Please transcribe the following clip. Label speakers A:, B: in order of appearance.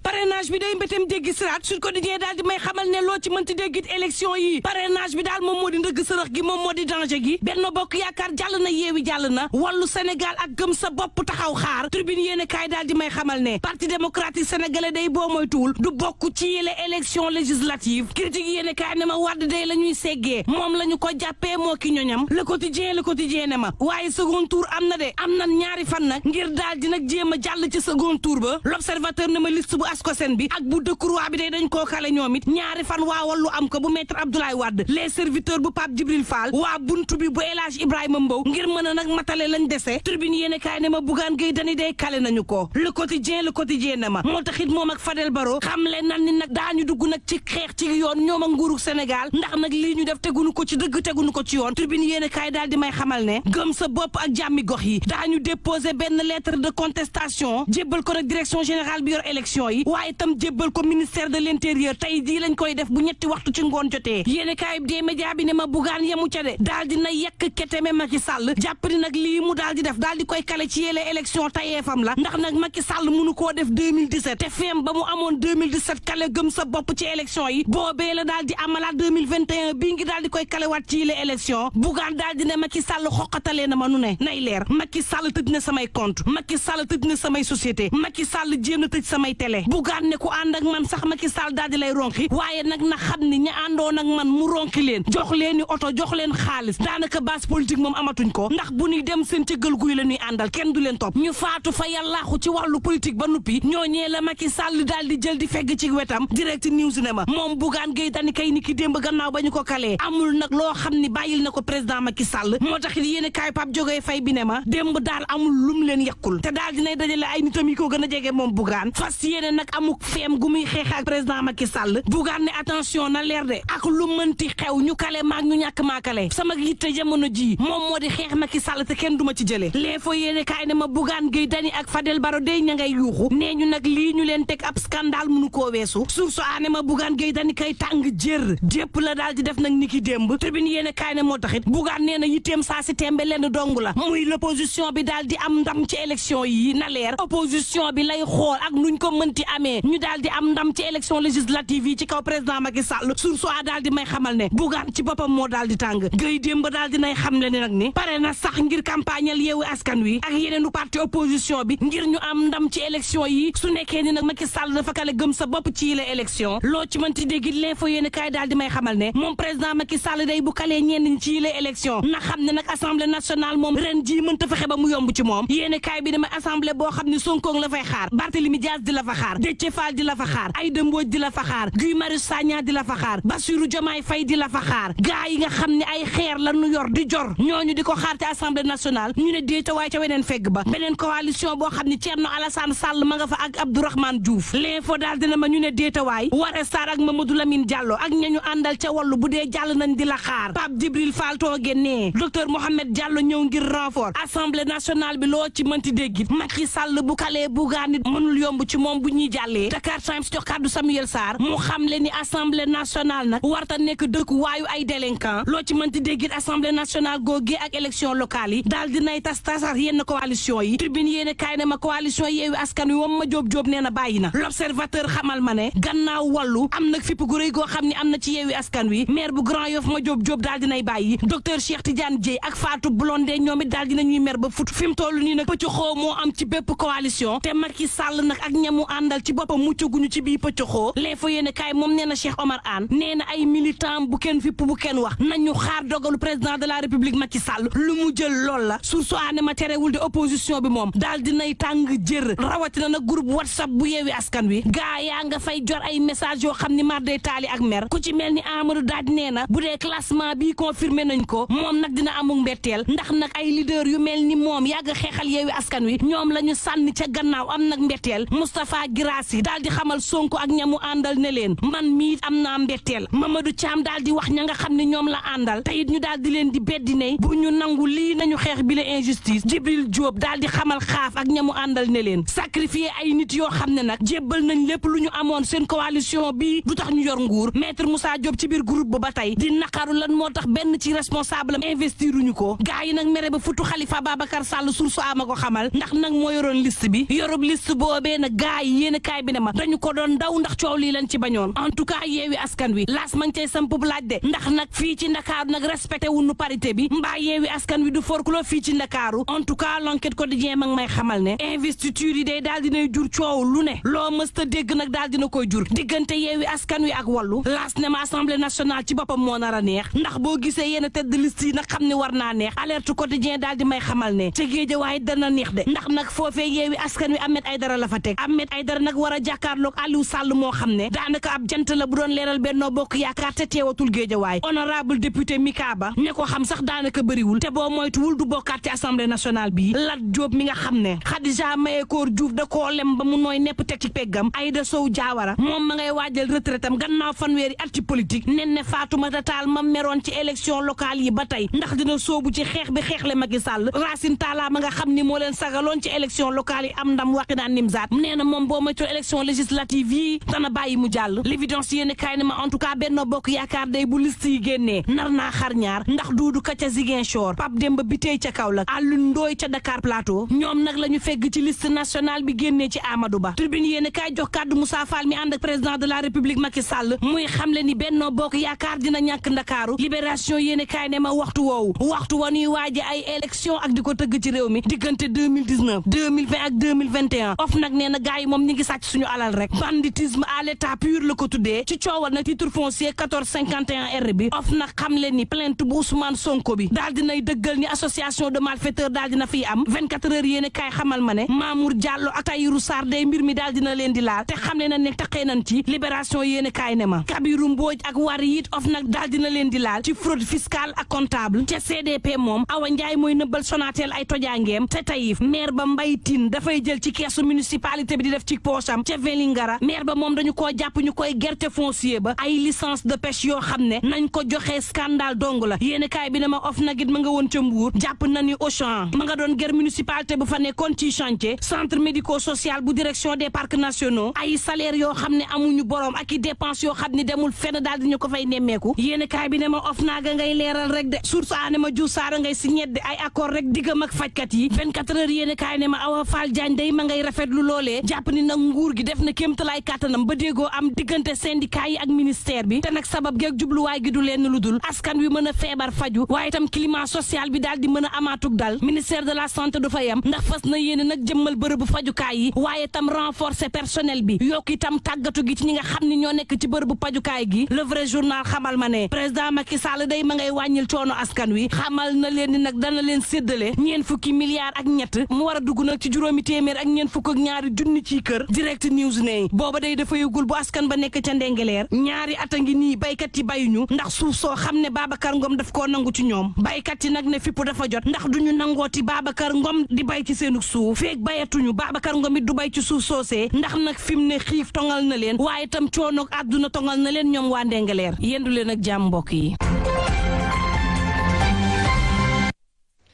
A: parrainage bi day mbétam déggi siraat Sud Quotidien daal di may xamal ne loo ci mënti déggit élection yi parrainage bi daal moom moo di ndëgg sërëx gi moom moo di danger gi Benno Bokk Yaakaar jàll na Yewwi jàll na Wallu Sénégal ak Gëm sa bopp taxaw xaar Tribune yéene kaay daal di may xamal ne Parti démocratique sénégalais day boo moytuwul du bokk ci yile élection législative critique yéene kaay ne ma Wade day la ñuy seggee moom la ñu ko jàppee moo ki ñoñam le quotidien ne ma waaye second tour am na de am na ñaari fan nag ngir daal di nag jéem a jàll ci second tour ba l'observateur ne ma liste bu Ascosen bi ak bu Decroix bi day dañ koo kale ñoom it ñaari fan waa Wallu am ko bu maître Abdoulaye Wade les serviteurs bu Pape Djibril Fall waa buntu bi bu El Hadj Ibrahima Mbow ngir mën a nag matale lañ dese Tribune yéene kaay ne ma Bougane Gueye Dany day kale nañu ko le quotidien ne ma moo taxit moom ak Fadel Barro xam le nan ni nag daañu dugg nag ci xeex ci yoon ñoom ak nguurug Sénégal ndax nag lii ñu def tegunu ko ci dëgg tegunu ko ci yoon Tribune yéene kaay daal di may xamal ne Gëm sa bopp ak jàmmi gox yi daañu déposer benn lettre de contestation jébbal ko nag direction générale bi yor élection yi waaye itam jébbal ko ministère de l'intérieur tey jii lañ koy def bu ñetti waxtu ci ngoon jotee yéene kaay bi des médias bi ne ma Bougane yemu ca de daal di na yekk keteme Macky Sall jàpp ni nag lii mu daal di def daal di koy kale ci yéle élection tayeefam la ndax nag Macky Sall mënu koo def 2017 te feem ba mu amoon 2017 kale Gëm sa bopp ci élection yi boobee la daal di amalaat 2021 bii ngi daal di koy kalewaat ci yéle élection Bougane daal di ne Macky Sall xoqatalee na ma nu ne nay leer Macky Sall tëj na samay compte Macky Sall tëj na samay société Macky Sall jéem na tëj samay télé Bougane ne ku ànd ak man sax Macky Sall daal di lay ronki waaye nag na xam ni ña àndoon ak man mu ronki leen jox leen ni oto jox leen xaalis daanaka base politique moom amatuñ ko ndax bu ñuy dem seen cëggal guy la ñuy àndal kenn du leen topp ñu faatu fa yàllaaxu ci wàllu politique ba nuppi ñooñee la Macky Sall daal di jël di fegg ci wetam direct news ne ma moom Bougane Gueye Dany kay ni ki démb gannaaw ba ñu ko kalee amul nag loo xam ni bàyyil na ko président Macky Sall moo tax yéene kaay Pape Jógee Fay bi ne ma démb daal amul lum leen yekkul te daal dinay dajale ay nitam yi ko gën a jege moom Bougane fas yéene nag amuk feem gu muy xeex ak président Macky Sall Bougane ne attention na leer de ak lu mënti xew ñu kale maag ñu ñàkk maa kale sama yitte jamono ji moom moo di xeex Macky Sall te kenn duma ci jëlee l'info yéene kaay ne ma Bougane Gueye Dany ak Fadel Barro day ña ngay yuuxu nee ñu nag lii ñu leen teg ab scandale mënu koo weesu source aane ma Bougane Gueye Dany kay tàng jër jépp la daal di def nag niki démb Tribune yéene kaay ne moo taxit Bougane nee na yitteem saa si tembe lenn dong la muy l'opposition bi daal di am ndam ci élection yi na leer opposition bi lay xool ak nuñ ko mënti amee ñu daal di am ndam ci élection législative yi ci kaw président Macky Sall source a daal di may xamal ne Bougane ci boppam moo daal di tàng Gueye démb daal di nay xam le ni nag ni pare na sax ngir campagnal Yewwi Askan Wi ak yeneenu parti opposition bi ngir ñu am ndam ci élection yi su nekkee ni nag Macky Sall dafa kale Gëm sa bopp ci yile élection loo ci mënti dégg l'info yéene kaay daal di may xamal ne moom président Macky Sall day bu kalee ñenn ñi ci yile élection na xam ne nag assemblée nationale moom ren jii mënta fexe ba mu yomb ci moom yéene kaay bi dama assemblée boo xam ne Sonko la fay xaar Barthélémy Dias di la fa xaar Déthié Fall di la fa xaar Aïda Mbodj di la fa xaar Guy Marius Sagna di la fa xaar Bassirou Diomaye Faye di la fa xaar gaa yi nga xam ne ay xeer la ñu yor di jor ñooñu di ko xaar te assemblée nationale ñu ne déeta waaye ca weneen fegg ba beneen coalition boo xam ne Thierno Alassane Sall ma nga fa ak Abdourahmane Diouf l'info daal dina ma ñu ne déeta waay Waré Sarr ak Mamadou Lamine Diallo ak ñañu àndal ca Wallu bu dee jàll nañ di la xaar Pape Djibril Fall tooge nee docteur Mohamed Diallo ñëw ngir renfort assemblée nationale bi loo ci mënti déggit Macky Sall bu kalee Bougane mënul yomb ci moom bu ñuy jàllee Dakar Times jox kàddu Samuel Sarr mu xam le ni assemblée nationale nag warta nekk dëkk waayu ay délinquant loo ci mënti déggit assemblée nationale googee ak élection locale yi daal dinay tasar yenn coalition yi Tribune yéene kaay ne ma coalition Yewwi Askan Wi moom ma jóob nee na bàyyi na l'observateur xamal ma ne gannaaw Wallu am nag fipp gu rëy goo xam ne am na ci Yewwi Askan Wi maire bu Grand Yoff ma jóob daal dinay bàyyi docteur Cheikh Tidiane Dièye ak Fatou Blondin ñoom it daal dinañuy mer ba fut fi mu toll nii nag pëcc xoo moo am ci bépp coalition te Macky Sall nag ak ñamu àndal ci boppam muccaguñu ci bii pëcc xoo l'info yéene kaay moom nee na Cheikh Omar Anne nee na ay militant bu kenn fipp bu kenn wax nañu xaar dogalu président de la République Macky Sall lu mu jël lool la source aane ma terewul de opposition bi moom daal dinay tàng jër rawatina nag groupe WhatsApp bu Yewwi Askan Wi gaa yaa nga fay jor ay message yoo xam ni mar day taali ak mer ku ci mel ni Amadou daal nee na bu dee classement bi confirmé nañ ko moom nag dina amul mbetteel ndax nag ay leader yu mel ni moom yàgg xeexal Yewwi Askan Wi ñoom la ñu sànni ca gannaaw am nag mbetteel Moustapha Guirassy daal di xamal Sonko ak ñamu àndal ne leen man mii am naa mbetteel Mamadou Thiam daal di wax ña nga xam ne ñoom la àndal te it ñu daal di leen di beddi ne bu ñu nangu lii nañu xeex bi la injustice Djibril Diop daal di xamal xaaf ak ñamu àndal ne leen sacrifier ay nit yoo xam ne nag jébbal nañ lépp lu ñu amoon seen coalition bi du tax ñu yor nguur maître Moussa Diop ci biir groupe ba tey di naqaru lan moo tax benn ci responsable am investiruñu ko gaa yi nag mere ba futu Khalifa Babacar Sall source ama ko xamal ndax nag moo yoroon liste bi yorub liste boobee nag gaa yi yéen kaay bi ne ma dañu ko doon daw ndax coow lii lañ ci bañoon en tout cas yeewi askan wi laas ma ngi cay samp bu laaj de ndax nag fii ci Ndakaaru nag respecté wuñu parité bi mbaa yeewi askan wi du forclos fii ci Ndakaaru en tout cas l'enquête quotidien ma ngi may xamal ne investiture yi day daal dinay jur coow lu ne loo mësta dégg nag daal dina koy jur diggante yeewi askan wi ak wallu laas ne ma assemblée nationale ci boppam moo nar a neex ndax boo gisee yenn tête de liste yi nag xam ne war naa neex alerte quotidien daal di may xamal ne ca Géejawaay dana neex de ndax nag foofee yeewi askan wi Ahmed Aidara la fa teg Ahmed Aidara nag war a jàkkaarloog Aliou Sall moo xam ne daanaka ab jant la bu doon leeral Benno Bokk Yaakaar te teewatul Géejawaay honorable député Mika Ba ña ko xam sax daanaka bëriwul te boo moytuwul du bokkaat ci assemblée nationale bi Lat Diop mi nga xam ne Khadija Mahécor Diouf da koo lem ba mu nooy nepp teg ci peggam Aïda Sow Diawara moom ma ngay waajal retraitam gannaaw fanweeri at ci politique nen ne Fatoumata Tall ma meroon ci élection locale yi ba tey ndax dina soobu ci xeex bi xeexle Macky Sall Racine Talla ma nga xam ni moo leen sagaloon ci élection locale yi am ndam waxi naan nimzaat nee na moom boo moytul élection législative yi dana bàyyi mu jàll l'évidence yéen kaay ne ma en tout cas Benno Bokk Yaakaar day bu liste yi génnee nar naa xar ñaar ndax Doudou Ka ca Ziguinchor Pape Demba Bitèye ca Kaolack Alioune Ndoye ca Dakar Plateau ñoom nag la ñu fegg ci liste nationale bi génnee ci Amadou Ba Tribune yéen kaay jox kàddu Moussa Fall mi ànd ak président de la République Macky Sall muy xamle ni Benno Bokk Yaakaar dina ñàkk Ndakaaru libération yéen kaay ne ma waxtu woowu waxtu wa ñuy waaje ay élection ak di ko tëgg ci réew mi diggante 2019 2020 ak 2021 of nag nee na gars yi moom ñi ngi sàcc suñu alal rek banditisme à l'état pur la ko tuddee ci coowal na titre foncier 1451 R bi of nag xam leen ni plainte bu Ousmane Sonko bi daal dinay dëggal ni association de malfaiteurs daal dina fiy am 24 heures yéen kaay xamal ma ne Mamour Diallo ak Tahirou Sarr day mbir mi daal dina leen di laal te xam ne na ne taqee nañ ci libération yéen kaay ne ma Kabirou Mbodj ak Wari it of nag daal dina leen di laal ci fraude fiscale ak comptable ca CDP moom Awa Ndiaye mooy nëbbal Sonatel ay tojangeem te Taïf maire ba Mbaye Tine dafay jël ci keesu municipalité bi di def ci poosam ca Vélingara maire ba moom dañu koo jàpp ñu koy gerte foncier ba ay licence de pêche yoo xam ne nañ ko joxee scandale dong la yéeni kaay bi ne ma of nag it ma nga woon ca Mbour jàpp na ni Auchan ma nga doon ger municipalité bu fa nekkoon ci chantier centre médico social bu direction des parcs nationaux ay salaire yoo xam ne amuñu borom ak i dépense yoo xam ne demul fenn daal di ñu ko fay nemmeeku yéeni kaay bi ne ma of naaga ngay leeral rek de source aane ma Diouf Saara ngay si ñedde ay accord rek diggam ak fajkat yi 24 heures yéeni kaay ne ma Awa Fall Diagne day ma ngay rafetlu loolee jàpp ni nag nguur gi def na kéemtalaay kàttanam ba déggoo am diggante syndicat yi ak ministère bi te nag sabab geeg jubluwaay gi du leen lu dul askan wi mën a feebar faju waaye itam climat social bi daal di mën a amaatug dal ministère de la santé du fa yem ndax fas na yéene nag jëmmal bërëbu fajukaay yi waaye itam renforcer personnel bi yokk itam tàggatu gi ci ñi nga xam ni ñoo nekk ci bërëbu fajukaay gi le vrai journal xamal ma ne président Macky Sall day ma ngay wàññil coono askan wi xamal na leen ni nag dana leen séddale ñeen fukki milliards ak ñett mu war a dugg nag ci juróomi téeméer ak ñeen fukk ak ñaari junni ci kër direct news ne booba day dafa yëgul bu askan ba nekk ca Ndengeleer ñaari at a ngi nii baykat yi bayuñu ndax suuf soo xam ne Babacar Ngom daf koo nangu ci ñoom baykat yi nag ne fippu dafa jot ndax duñu nangooti Babacar Ngom di bay ci seenu suuf feeg bayatuñu Babacar Ngom it du bay ci suuf soosee ndax nag fi mu ne xiif tongal na leen waaye itam coonoog àdduna tongal na leen ñoom waa Ndengeleer yendu leen ak jàmm mbokk yi